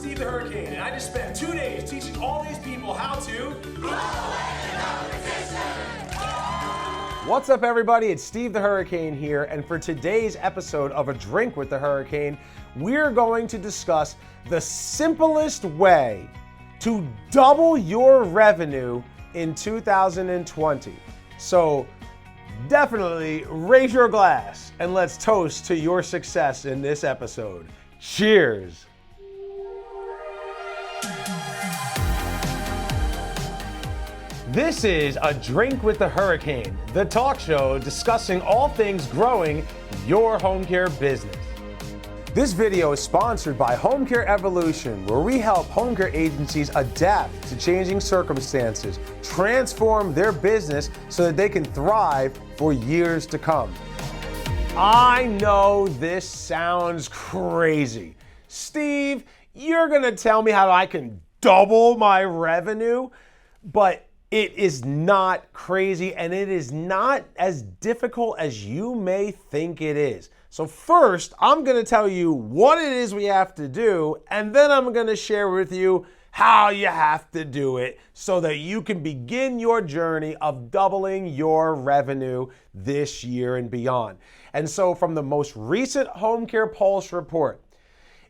Steve the Hurricane, and I just spent 2 days teaching all these people how to blow away the competition. What's up, everybody? It's Steve the Hurricane here, and for today's episode of A Drink with the Hurricane, we're going to discuss the simplest way to double your revenue in 2020. So definitely raise your glass and let's toast to your success in this episode. Cheers. This is A Drink with the Hurricane, the talk show discussing all things growing your home care business. This video is sponsored by Home Care Evolution, where we help home care agencies adapt to changing circumstances, transform their business so that they can thrive for years to come. I know this sounds crazy. Steve, you're gonna tell me how I can double my revenue, but it is not crazy and it is not as difficult as you may think it is. So first, I'm gonna tell you what it is we have to do, and then I'm gonna share with you how you have to do it so that you can begin your journey of doubling your revenue this year and beyond. And so from the most recent Home Care Pulse report,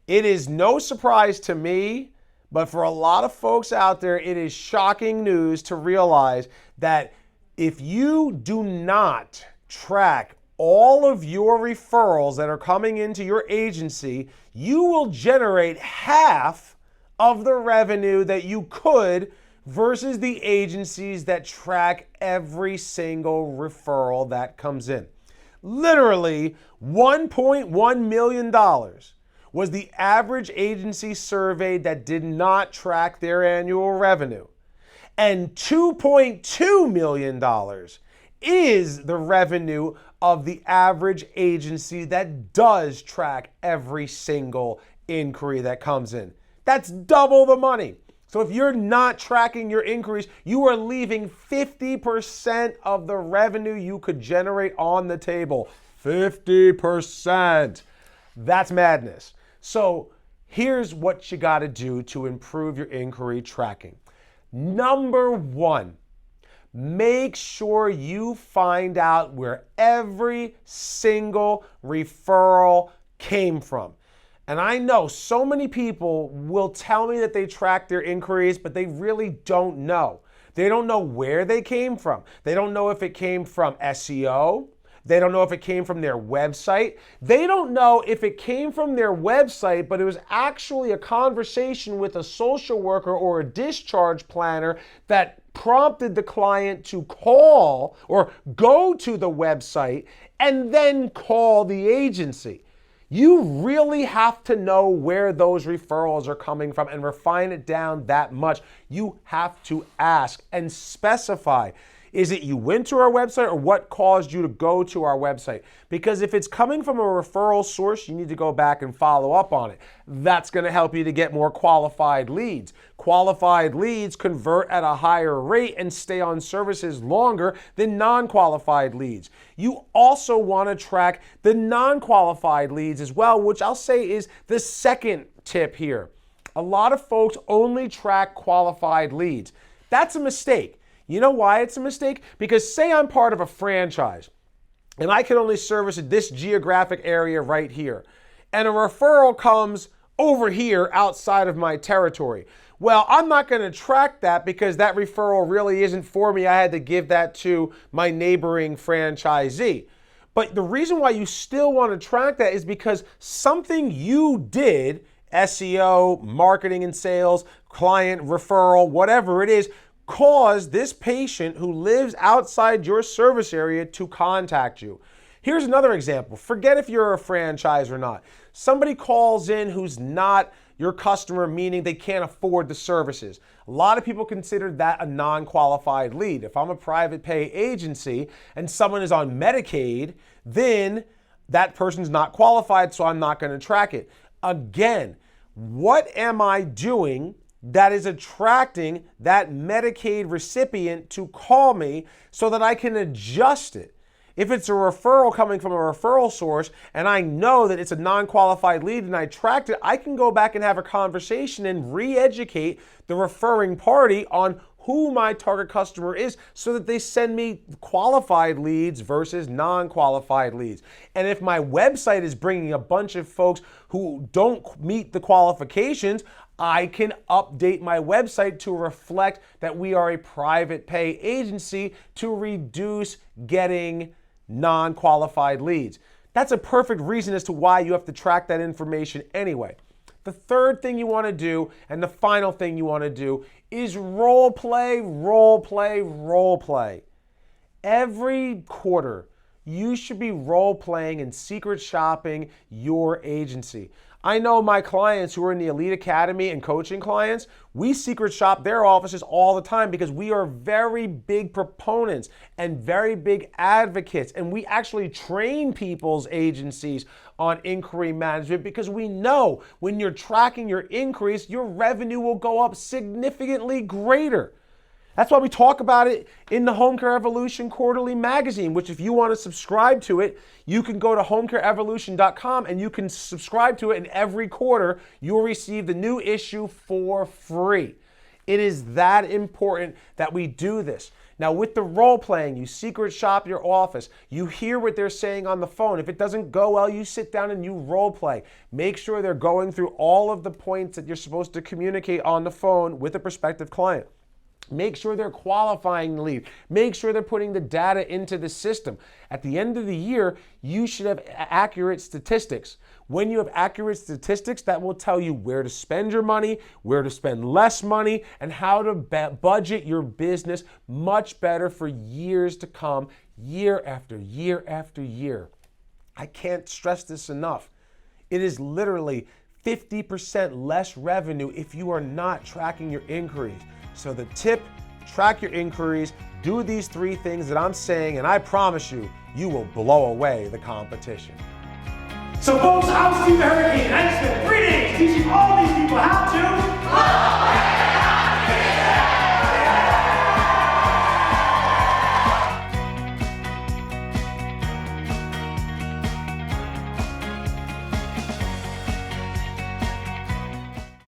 it is no surprise to me, but for a lot of folks out there, it is shocking news to realize that if you do not track all of your referrals that are coming into your agency, you will generate half of the revenue that you could versus the agencies that track every single referral that comes in. Literally $1.1 million was the average agency surveyed that did not track their annual revenue. And $2.2 million is the revenue of the average agency that does track every single inquiry that comes in. That's double the money. So if you're not tracking your inquiries, you are leaving 50% of the revenue you could generate on the table. 50%. That's madness. So here's what you got to do to improve your inquiry tracking. Number one, make sure you find out where every single referral came from. And I know so many people will tell me that they track their inquiries, but they really don't know. They don't know where they came from. They don't know if it came from SEO. They don't know if it came from their website. They don't know if it came from their website, but it was actually a conversation with a social worker or a discharge planner that prompted the client to call or go to the website and then call the agency. You really have to know where those referrals are coming from and refine it down that much. You have to ask and specify. Is it you went to our website or what caused you to go to our website? Because if it's coming from a referral source, you need to go back and follow up on it. That's going to help you to get more qualified leads. Qualified leads convert at a higher rate and stay on services longer than non-qualified leads. You also want to track the non-qualified leads as well, which I'll say is the second tip here. A lot of folks only track qualified leads. That's a mistake. You know why it's a mistake? Because say I'm part of a franchise and I can only service this geographic area right here, and a referral comes over here outside of my territory. Well, I'm not going to track that because that referral really isn't for me. I had to give that to my neighboring franchisee. But the reason why you still want to track that is because something you did, SEO, marketing and sales, client referral, whatever it is, cause this patient who lives outside your service area to contact you. Here's another example. Forget if you're a franchise or not. Somebody calls in who's not your customer, meaning they can't afford the services. A lot of people consider that a non-qualified lead. If I'm a private pay agency and someone is on Medicaid, then that person's not qualified, so I'm not going to track it. Again, what am I doing that is attracting that Medicaid recipient to call me so that I can adjust it? If it's a referral coming from a referral source and I know that it's a non-qualified lead and I tracked it, I can go back and have a conversation and re-educate the referring party on who my target customer is so that they send me qualified leads versus non-qualified leads. And if my website is bringing a bunch of folks who don't meet the qualifications, I can update my website to reflect that we are a private pay agency to reduce getting non-qualified leads. That's a perfect reason as to why you have to track that information anyway. The third thing you want to do, and the final thing you want to do, is role play, role play, role play. Every quarter, you should be role playing and secret shopping your agency. I know my clients who are in the Elite Academy and coaching clients, we secret shop their offices all the time because we are very big proponents and very big advocates. And we actually train people's agencies on inquiry management because we know when you're tracking your increase, your revenue will go up significantly greater. That's why we talk about it in the Home Care Evolution Quarterly Magazine, which if you want to subscribe to it, you can go to homecareevolution.com and you can subscribe to it, and every quarter you'll receive the new issue for free. It is that important that we do this. Now with the role playing, you secret shop your office. You hear what they're saying on the phone. If it doesn't go well, you sit down and you role play. Make sure they're going through all of the points that you're supposed to communicate on the phone with a prospective client. Make sure they're qualifying the lead. Make sure they're putting the data into the system. At the end of the year, you should have accurate statistics. When you have accurate statistics, that will tell you where to spend your money, where to spend less money, and how to budget your business much better for years to come, year after year after year. I can't stress this enough. It is literally 50% less revenue if you are not tracking your inquiries. So the tip, track your inquiries, do these 3 things that I'm saying, and I promise you, you will blow away the competition. So folks, I'm Steve Hurricane, and I spent 3 days teaching all